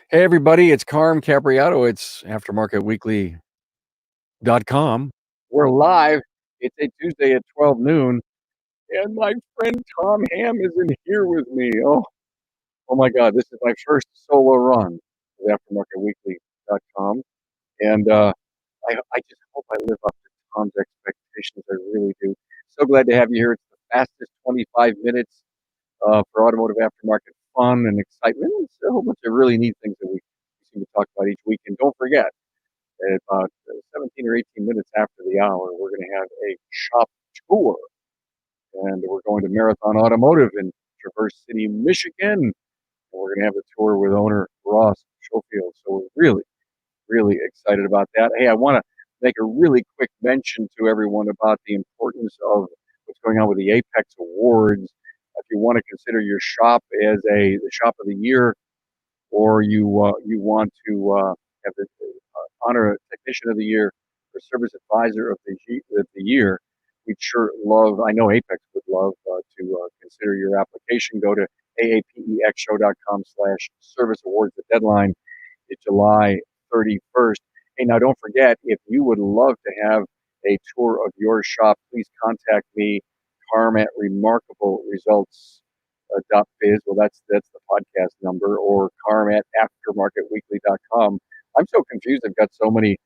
Hey everybody, it's Carm Capriato. It's aftermarketweekly.com. We're live. It's a Tuesday at 12 noon, and my friend Tom Ham isn't here with me. Oh my God, this is my first solo run with aftermarketweekly.com. And I just hope I live up to Tom's expectations. I really do. So glad to have you here. It's the fastest 25 minutes for automotive aftermarket fun and excitement. It's a whole bunch of really neat things that we seem to talk about each week. And don't forget, at about 17 or 18 minutes after the hour, we're going to have a shop tour. And we're going to Marathon Automotive in Traverse City, Michigan. And we're going to have a tour with owner Ross Schofield. So we're really, really excited about that. Hey, I want to make a really quick mention to everyone about the importance of what's going on with the Apex Awards. If you want to consider your shop as the shop of the year, or you want to have the honor a technician of the year or service advisor of the year, we'd sure love. I know Apex would love to consider your application. Go to aapexshow.com/service awards. The deadline is July 31st. Hey, now don't forget, if you would love to have a tour of your shop, please contact me, Carm at Remarkable Results .biz. Well, that's the podcast number, or Carm at aftermarketweekly.com. I'm so confused. I've got so many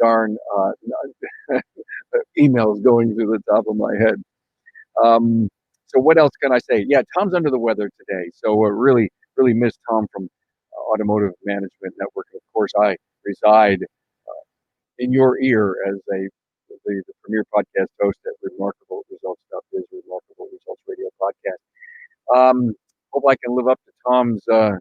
darn emails going through the top of my head. Um, so what else can I say? Yeah, Tom's under the weather today, so really, really miss Tom from Automotive Management Network. And of course, I reside in your ear as the premier podcast host at Remarkable Results .biz, Remarkable Results Radio podcast. Hope I can live up to Tom's uh,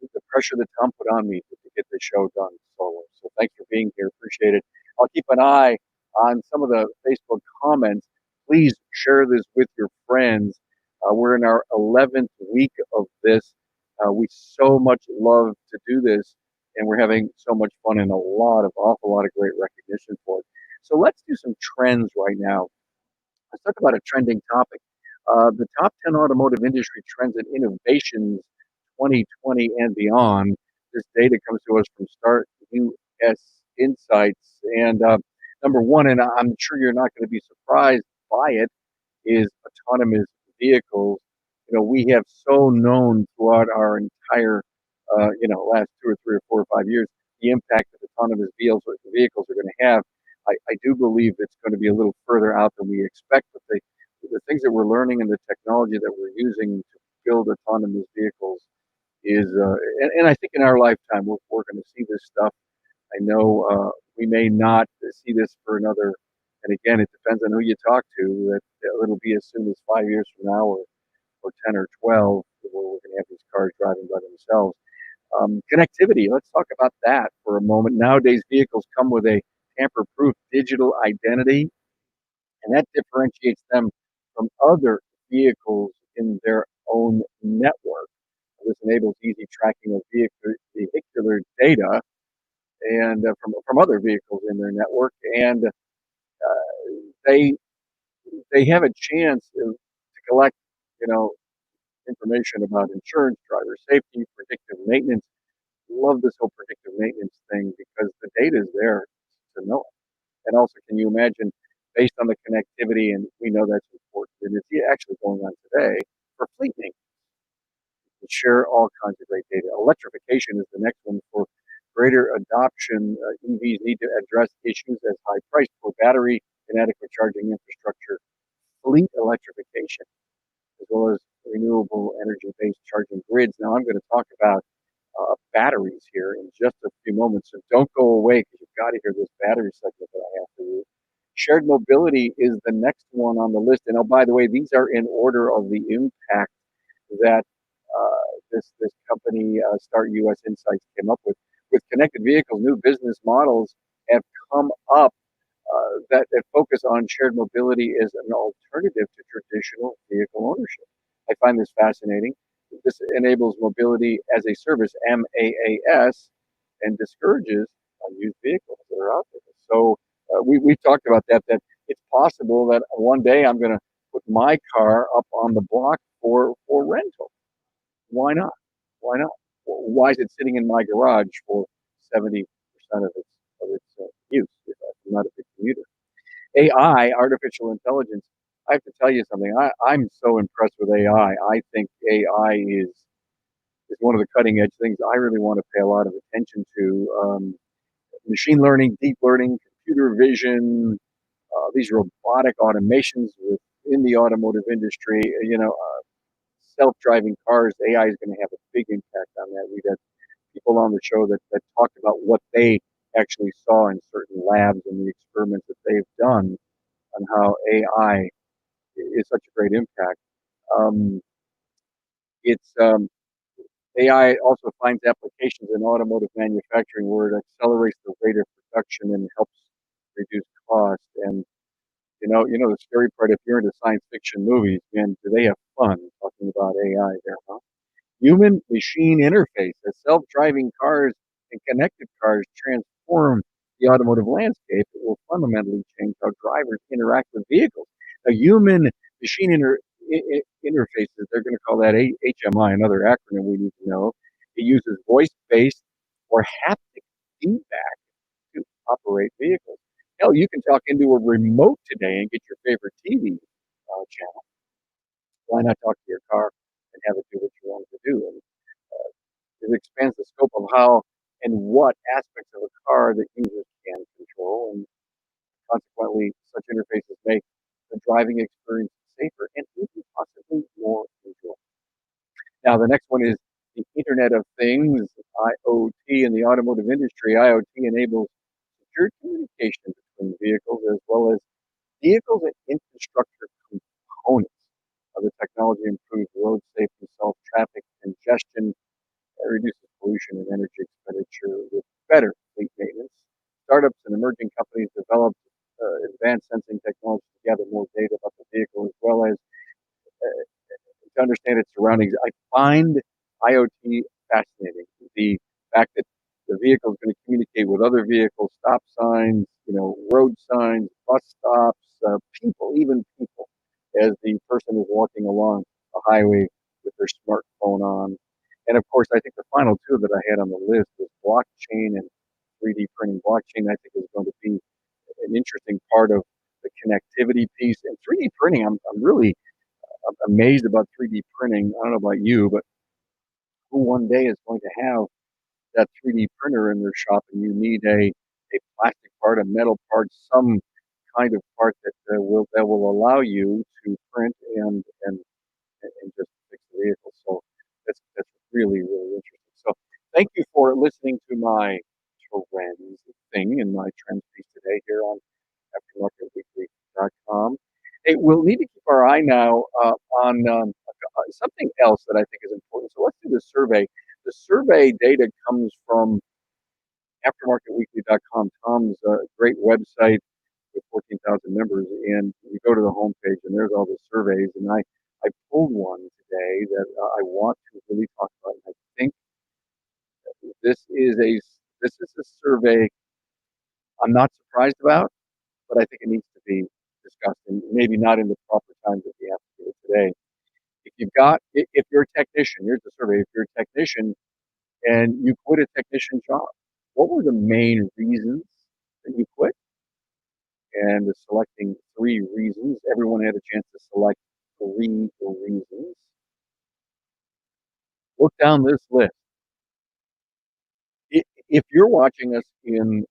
the pressure that Tom put on me to get the show done solo. So thanks for being here. Appreciate it. I'll keep an eye on some of the Facebook comments. Please share this with your friends. We're in our 11th week of this. We so much love to do this, and we're having so much fun and awful lot of great recognition for it. So let's do some trends right now. Let's talk about a trending topic. The top 10 automotive industry trends and innovations 2020 and beyond. This data comes to us from Start US Insights. And number one, and I'm sure you're not going to be surprised by it, is autonomous vehicles. You know, we have so known throughout our entire, last 2 or 3 or 4 or 5 years, the impact that autonomous vehicles are going to have. I do believe it's going to be a little further out than we expect, but the things that we're learning and the technology that we're using to build autonomous vehicles is, and I think in our lifetime, we're going to see this stuff. I know we may not see this for another, and again, it depends on who you talk to, that it'll be as soon as 5 years from now, or 10 or 12, where we're going to have these cars driving by themselves. Connectivity, let's talk about that for a moment. Nowadays, vehicles come with a tamper-proof digital identity, and that differentiates them from other vehicles in their own network. This enables easy tracking of vehicular data and from other vehicles in their network, and they they have a chance to collect, you know, information about insurance, driver safety, predictive maintenance. Love this whole predictive maintenance thing because the data is there to know it. And also, can you imagine, based on the connectivity, and we know that's important, and it's actually going on today for fleet maintenance, to share all kinds of great data. Electrification is the next one. For greater adoption, EVs need to address issues as high price for battery, inadequate charging infrastructure, fleet electrification, as well as renewable energy-based charging grids. Now, I'm going to talk about batteries here in just a few moments, so don't go away because you've got to hear this battery segment that I have for you. Shared mobility is the next one on the list, and oh, by the way, these are in order of the impact that this company, Start US Insights, came up with. With connected vehicles, new business models have come up that focus on shared mobility as an alternative to traditional vehicle ownership. I find this fascinating. This enables mobility as a service, MaaS, and discourages unused vehicles that are out there. So we talked about that it's possible that one day I'm going to put my car up on the block for rental. Why not? Why not? Why is it sitting in my garage for 70% of its use if I'm not a big commuter? AI, artificial intelligence. I have to tell you something. I'm so impressed with AI. I think AI is one of the cutting edge things I really want to pay a lot of attention to. Machine learning, deep learning, computer vision, these robotic automations within the automotive industry. Self-driving cars. AI is going to have a big impact on that. We got people on the show that talked about what they actually saw in certain labs and the experiments that they've done on how AI is such a great impact. Um, it's AI also finds applications in automotive manufacturing where it accelerates the rate of production and helps reduce cost. And the scary part, if you're into science fiction movies, man, do they have fun talking about AI there, huh? Human machine interface as self driving cars and connected cars transform the automotive landscape. It will fundamentally change how drivers interact with vehicles. A human machine interfaces, they're going to call that HMI, another acronym we need to know. It uses voice based or haptic feedback to operate vehicles. Hell, you can talk into a remote today and get your favorite TV channel. Why not talk to your car and have it do what you want it to do? And it expands the scope of how and what aspects of a car that users can control, and consequently, such interfaces make the driving experience safer and even possibly more enjoyable. Now, the next one is the Internet of Things, IoT, in the automotive industry. IoT enables secure communication between vehicles as well as vehicles and infrastructure components. The technology improves road safety, solves traffic congestion, reduces pollution and energy expenditure with better fleet maintenance. Startups and emerging companies develop advanced sensing technology to gather more data about the vehicle as well as to understand its surroundings. I find IoT fascinating. The fact that the vehicle is going to communicate with other vehicles, stop signs, road signs, bus stops, people, even people, as the person is walking along a highway with their smartphone on. And of course, I think the final two that I had on the list was blockchain and 3D printing. Blockchain, I think, is going to be an interesting part of the connectivity piece. And 3D printing, I'm really amazed about 3D printing. I don't know about you, but who one day is going to have that 3D printer in their shop and you need a plastic part, a metal part, some kind of part that will allow you to print and just fix the vehicle. So that's really, really interesting. So thank you for listening to my trends thing and my trends piece today here on aftermarketweekly.com. Hey, we'll need to keep our eye now on something else that I think is important. So let's do the survey. The survey data comes from aftermarketweekly.com, Tom's great website with 14,000 members. And you go to the homepage and there's all the surveys. And I pulled one today that I want to really talk about. And I think this is a this is a survey I'm not surprised about, but I think it needs to be discussed, and maybe not in the proper time that we have to do it today. If you're a technician, here's the survey. If you're a technician and you quit a technician job, what were the main reasons that you quit? And selecting three reasons. Everyone had a chance to select three reasons. Look down this list. If you're watching us in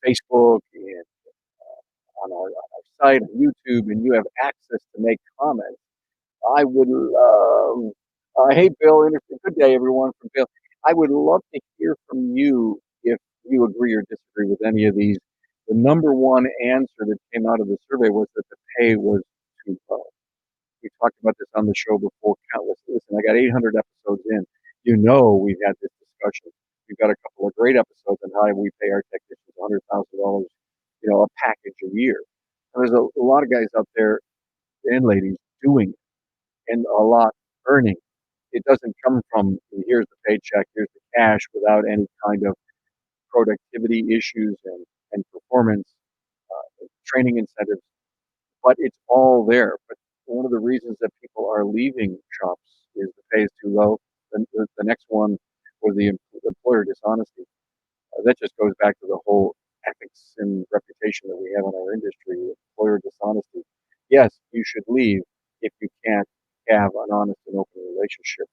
Facebook and on our site on YouTube, and you have access to make comments, I would love. Hey, Bill. Good day, everyone. From Bill, I would love to hear from you if you agree or disagree with any of these. The number one answer that came out of the survey was that the pay was too low. We talked about this on the show before. Countless. Listen, I got 800 episodes in. We've had this discussion. We've got a couple of great episodes on how we pay our technicians $100,000, a package a year. And there's a lot of guys out there and ladies doing it, and a lot earning. It doesn't come from here's the paycheck, here's the cash, without any kind of productivity issues and performance training incentives, but it's all there. But one of the reasons that people are leaving shops is the pay is too low. the next one was the employer dishonesty. That just goes back to the whole ethics and reputation that we have in our industry, employer dishonesty. Yes, you should leave if you can't have an honest and open relationship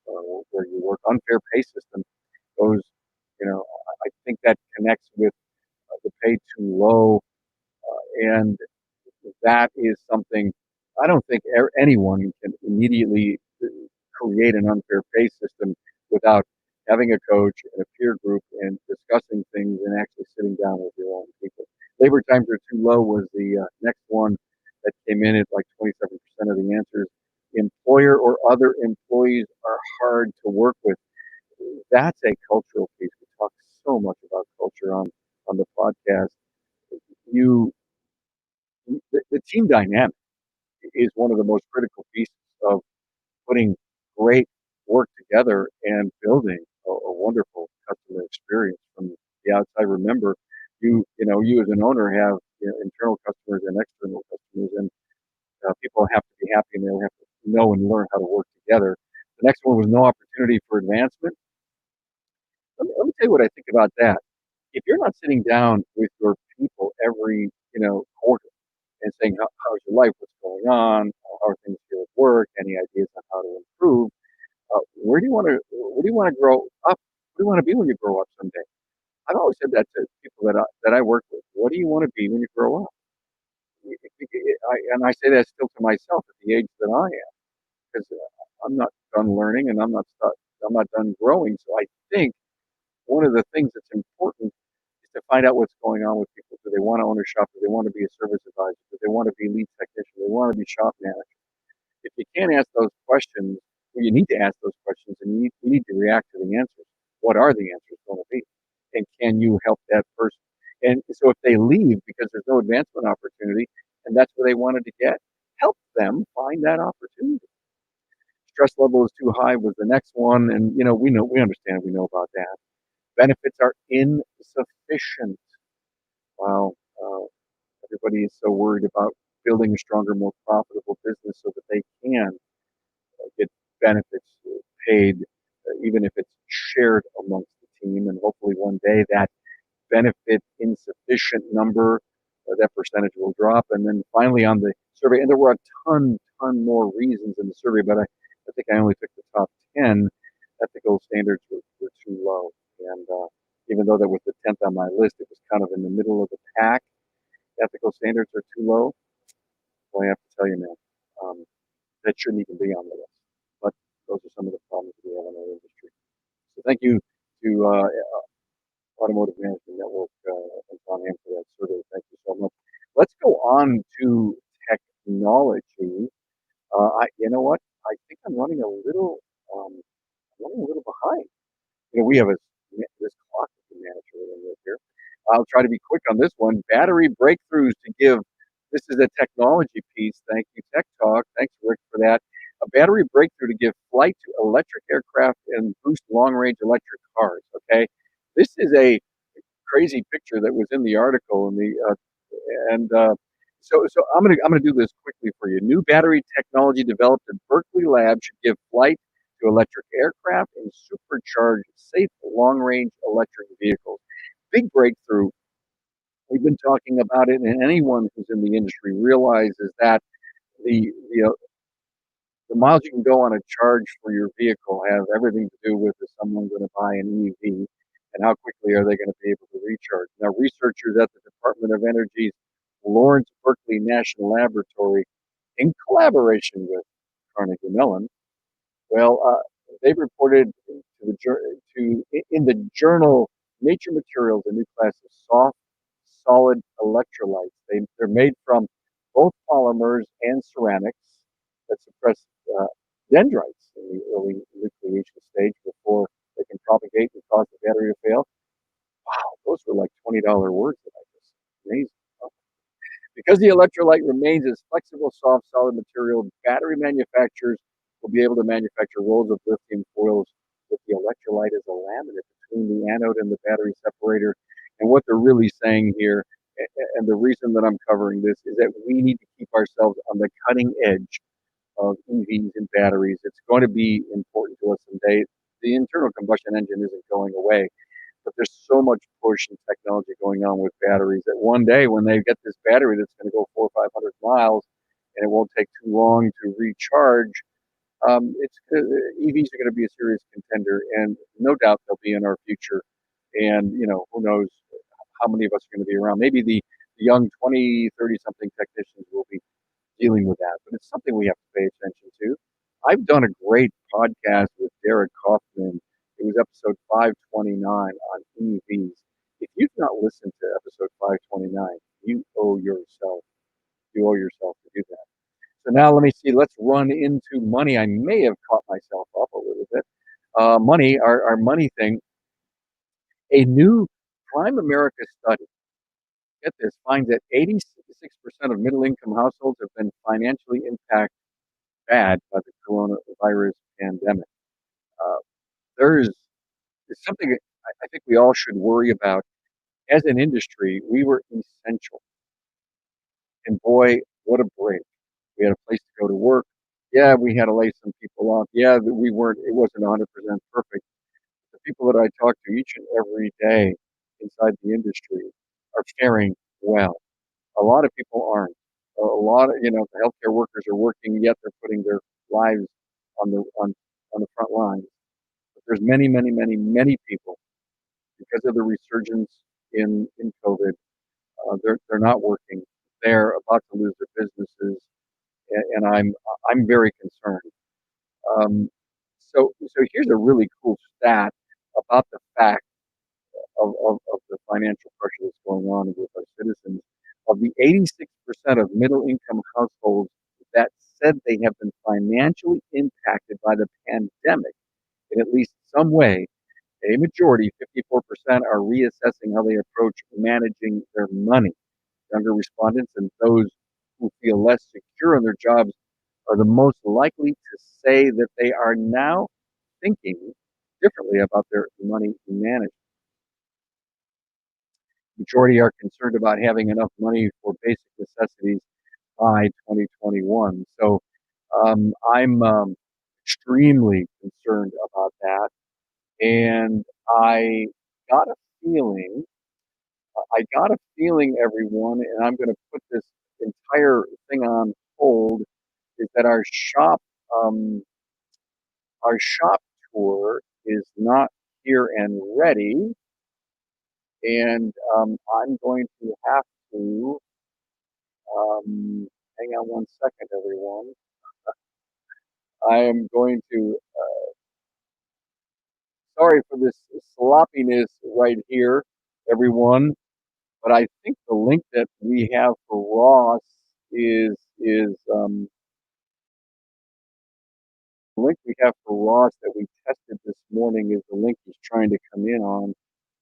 where you work. Unfair pay system goes, I think that connects with the pay too low, and that is something I don't think anyone can immediately create an unfair pay system without having a coach and a peer group and discussing things and actually sitting down with your own people. Labor times are too low was the next one that came in at like 27% of the answers. Employer or other employees are hard to work with. That's a cultural piece. We talk so much about culture on the podcast. You the team dynamic is one of the most critical pieces of putting great work together and building a wonderful customer experience from the outside. Remember, you as an owner have internal customers and external customers, and people have to be happy and they have to know and learn how to work together. The next one was no opportunity for advancement. Let me tell you what I think about that. If you're not sitting down with your people every quarter and saying how's your life, what's going on, how are things here at work, any ideas on how to improve, where do you want to grow up? What do you want to be when you grow up someday? I've always said that to people that I work with. What do you want to be when you grow up? And I say that still to myself at the age that I am, because I'm not done learning and I'm not done growing. So I think one of the things that's important is to find out what's going on with people. Do they want to own a shop? Do they want to be a service advisor? Do they want to be lead technician? Do they want to be shop manager? If you can't ask those questions, well, you need to ask those questions and you need to react to the answers. What are the answers going to be? And can you help that person? And so if they leave because there's no advancement opportunity and that's where they wanted to get, help them find that opportunity. Stress level is too high was the next one. And, we understand, we know about that. Benefits are insufficient. Wow. Everybody is so worried about building a stronger, more profitable business so that they can get benefits paid, even if it's shared amongst the team. And hopefully one day that benefit insufficient number, that percentage will drop. And then finally on the survey, and there were a ton more reasons in the survey, but I think I only took the top 10. Ethical standards were too low. And even though that was the 10th on my list, it was kind of in the middle of the pack. Ethical standards are too low. Well, I have to tell you, man, that shouldn't even be on the list. But those are some of the problems we have in our industry. So thank you to Automotive Management Network and Tom Ham for that survey. Thank you so much. Let's go on to technology. You know what? I think I'm running a little behind. We have this clock that we manage with here. I'll try to be quick on this one. Battery breakthroughs to give. This is a technology piece. Thank you, Tech Talk. Thanks, Rick, for that. A battery breakthrough to give flight to electric aircraft and boost long-range electric cars. Okay, this is a crazy picture that was in the article, so I'm gonna do this quickly for you. New battery technology developed at Berkeley Lab should give flight to electric aircraft and supercharge safe long-range electric vehicles. Big breakthrough. We've been talking about it, and anyone who's in the industry realizes that the the miles you can go on a charge for your vehicle have everything to do with, is someone going to buy an EV, and how quickly are they going to be able to recharge. Now, researchers at the Department of Energy's Lawrence Berkeley National Laboratory, in collaboration with Carnegie Mellon, they've reported in the journal Nature Materials a new class of soft solid electrolytes. They're made from both polymers and ceramics that suppress dendrites in the early nucleation stage before they can propagate and cause the battery to fail. Wow, those were like $20 words that I just amazing. Because the electrolyte remains as flexible, soft, solid material, battery manufacturers will be able to manufacture rolls of lithium foils with the electrolyte as a laminate between the anode and the battery separator. And what they're really saying here, and the reason that I'm covering this, is that we need to keep ourselves on the cutting edge of EVs and batteries. It's going to be important to us someday. the internal combustion engine isn't going away, but there's so much push and technology going on with batteries that one day when they get this battery that's going to go 400 or 500 miles and it won't take too long to recharge, EVs are going to be a serious contender, and no doubt they'll be in our future. And who knows how many of us are going to be around? Maybe the young 20, 30 something technicians will be dealing with that, but it's something we have to pay attention to. I've done a great podcast with Derek Kaufman. It was episode 529 on EVs. If you've not listened to episode 529, you owe yourself to do that. So now let me see. Let's run into money. I may have caught myself up a little bit. Money, our money thing. A new Prime America study, get this, finds that 86% of middle income households have been financially impacted bad by the coronavirus pandemic. Uh, there's something I think we all should worry about. As an industry, we were essential. And boy, what a break. We had a place to go to work. Yeah, we had to lay some people off. Yeah, it wasn't 100% perfect. The people that I talk to each and every day inside the industry are faring well. A lot of people aren't. A lot of, the healthcare workers are working, yet they're putting their lives on the front lines. But there's many, many, many, many people, because of the resurgence in COVID, they're not working. They're about to lose their businesses, and I'm very concerned. Um, so here's a really cool stat about the fact of the financial pressure that's going on with our citizens. Of the 86% of middle income households that said they have been financially impacted by the pandemic in at least some way, a majority, 54%, are reassessing how they approach managing their money. Younger respondents and those who feel less secure in their jobs are the most likely to say that they are now thinking differently about their money management. Majority are concerned about having enough money for basic necessities by 2021. So I'm extremely concerned about that. And I got a feeling, everyone, and I'm going to put this entire thing on hold, is that um, our shop tour is not here and ready, and I'm going to have to hang on one second, everyone. I am going to. Sorry for this sloppiness right here, everyone. But I think the link that we have for Ross is the link we have for Ross that we tested this morning is the link he's trying to come in on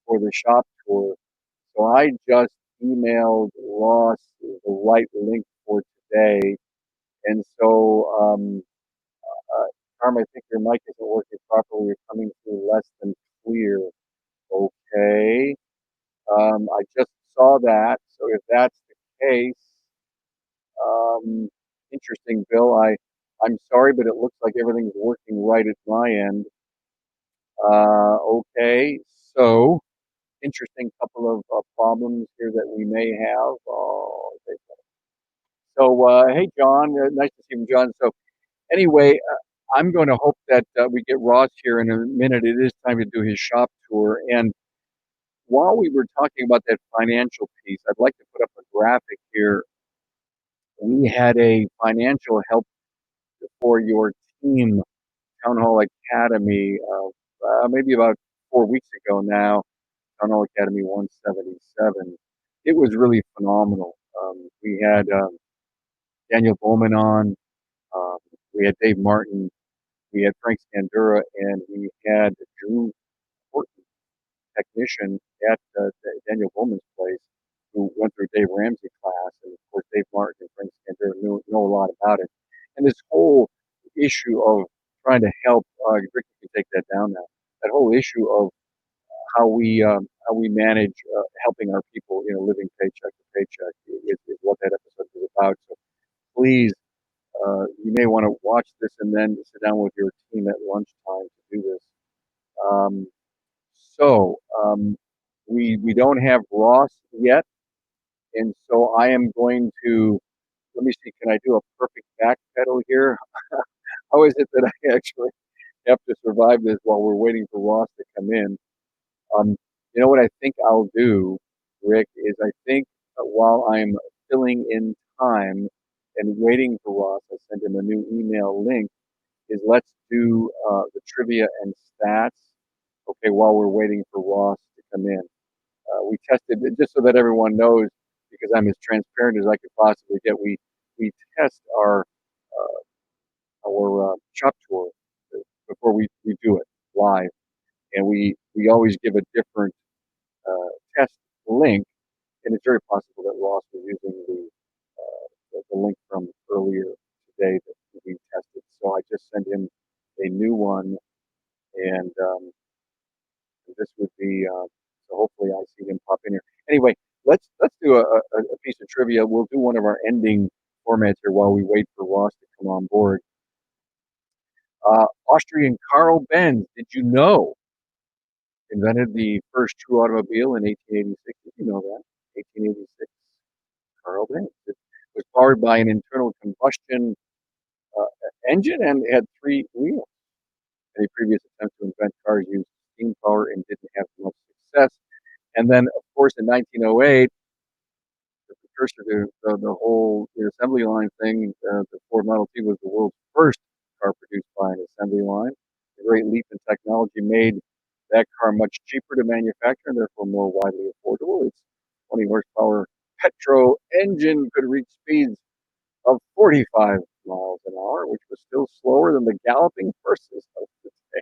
for the shop tour. So I just emailed Ross the right link for today, and so Carm, I think your mic isn't working properly. You're coming through less than clear. Okay. I just saw that. So if that's the case, um, interesting, Bill. I'm sorry, but it looks like everything's working right at my end. Okay. So interesting couple of problems here that we may have. Okay. So hey, John. Nice to see you, John. So anyway, I'm going to hope that we get Ross here in a minute. It is time to do his shop tour. And while we were talking about that financial piece, I'd like to put up a graphic here. We had a financial help for your team Town Hall Academy maybe about 4 weeks ago now, Town Hall Academy 177. It was really phenomenal. We had Daniel Bowman on, um, we had Dave Martin, we had Frank Scandura, and we had Drew technician at Daniel Bowman's place who went through Dave Ramsey class, and of course Dave Martin and Frank Scandura know a lot about it. And this whole issue of trying to help, Rick can take that down now. That whole issue of how we manage helping our people, living paycheck to paycheck is what that episode is about. So please, you may want to watch this and then sit down with your team at lunchtime to do this. So we don't have Ross yet, and so I am going to let me see. Can I do a perfect backpedal here? How is it that I actually have to survive this while we're waiting for Ross to come in? Um, you know what I think I'll do, Rick, is I think while I'm filling in time and waiting for Ross, I send him a new email link. Is let's do the trivia and stats. Okay, while we're waiting for Ross to come in, we tested it just so that everyone knows, because I'm as transparent as I could possibly get. We test our shop tour before we do it live, and we always give a different test link, and it's very possible that Ross was using the link from earlier today that we tested. So I just sent him a new one, and this would be so hopefully I see him pop in here. Anyway, let's do a piece of trivia. We'll do one of our ending formats here while we wait for Ross to come on board. Austrian Carl Benz, did you know, invented the first true automobile in 1886? Did you know that? 1886, Carl Benz. It was powered by an internal combustion uh, engine and had three wheels. Any previous attempts to invent cars used steam power and didn't have much success. And then, of course, in 1908, the precursor to the assembly line thing, the Ford Model T was the world's first car produced by an assembly line. The great leap in technology made that car much cheaper to manufacture and therefore more widely affordable. Its 20 horsepower petrol engine could reach speeds of 45 miles an hour, which was still slower than the galloping horses of the day.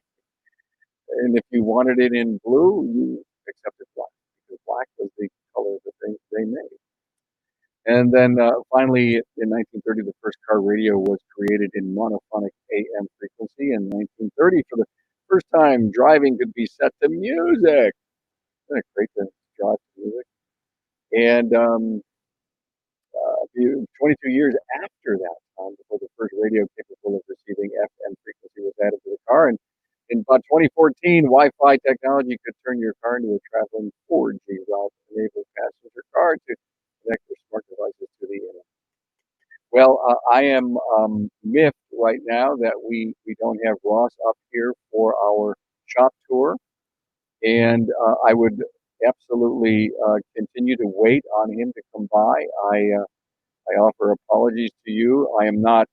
And if you wanted it in blue, you accepted black, because black was the color that they made. And then finally, in 1930, the first car radio was created in monophonic AM frequency. In 1930, for the first time, driving could be set to music. Isn't it great to drive to music? And 22 years after that time, before the first radio capable of receiving FM frequency was added to the car, and in about 2014, Wi-Fi technology could turn your car into a traveling 4G route, enable passenger car to connect their smart devices to the internet. Well, I am miffed right now that we don't have Ross up here for our shop tour, and I would absolutely continue to wait on him to come by. I offer apologies to you. I am not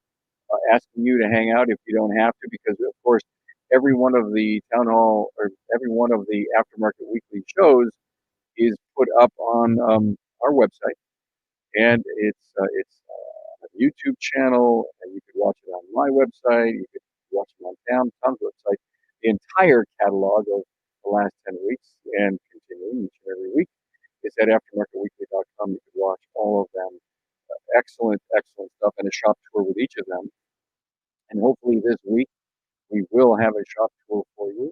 asking you to hang out if you don't have to, because of course every one of the town hall or every one of the aftermarket weekly shows is put up on our website, and it's a YouTube channel, and you could watch it on my website. You could watch it on Tom's website. The entire catalog of the last 10 weeks and continuing each and every week is at aftermarketweekly.com. You could watch all of them. Excellent, excellent stuff, and a shop tour with each of them. And hopefully this week we will have a shop tour for you.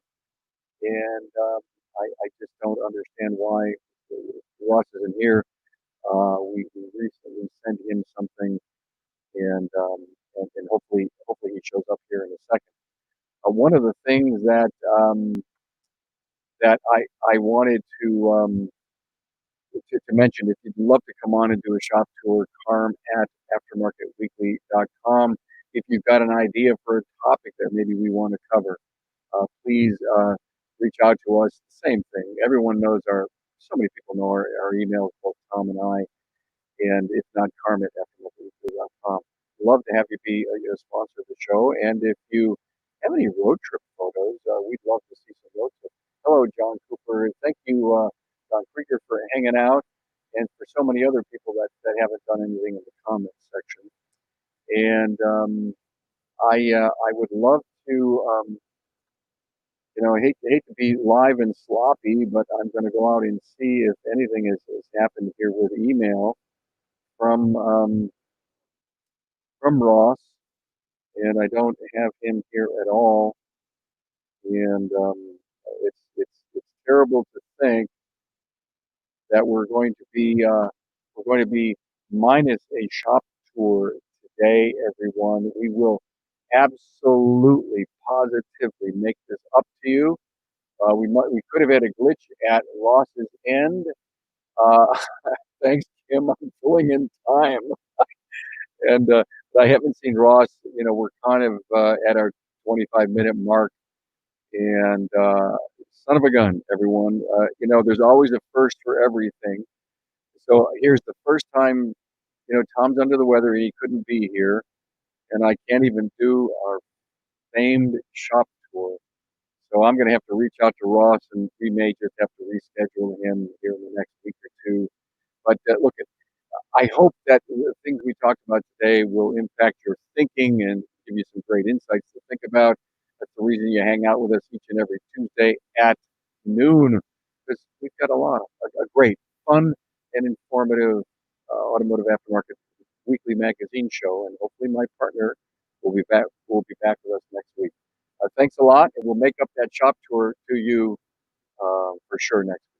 And I just don't understand why Ross isn't here. We recently sent him something, and hopefully he shows up here in a second. One of the things that I wanted to mention, if you'd love to come on and do a shop tour, Carm at aftermarketweekly.com. If you've got an idea for a topic that maybe we want to cover, please reach out to us. Same thing. Everyone knows so many people know our emails, both Tom and I, and if not, Carm at aftermarketweekly.com. Love to have you be a sponsor of the show. And if you have any road trip photos, we'd love to see some road trips. Hello, John Cooper. Thank you, John Krieger, for hanging out, and for so many other people that haven't done anything in the comments section. And I would love to, I hate to be live and sloppy, but I'm going to go out and see if anything has happened here with email from Ross, and I don't have him here at all. And it's terrible to think that we're going to be minus a shop tour today, everyone. We will absolutely, positively make this up to you. We could have had a glitch at Ross's end. Uh, thanks, Kim. I'm pulling in time, and but I haven't seen Ross. We're kind of at our 25-minute mark, and son of a gun, everyone. There's always a first for everything. So here's the first time. Tom's under the weather and he couldn't be here, and I can't even do our famed shop tour. So I'm going to have to reach out to Ross, and we may just have to reschedule him here in the next week or two. But look, I hope that the things we talked about today will impact your thinking and give you some great insights to think about. That's the reason you hang out with us each and every Tuesday at noon, because we've got a great, fun, and informative automotive aftermarket weekly magazine show, and hopefully my partner will be back. Will be back with us next week. Thanks a lot, and we'll make up that shop tour to you for sure next.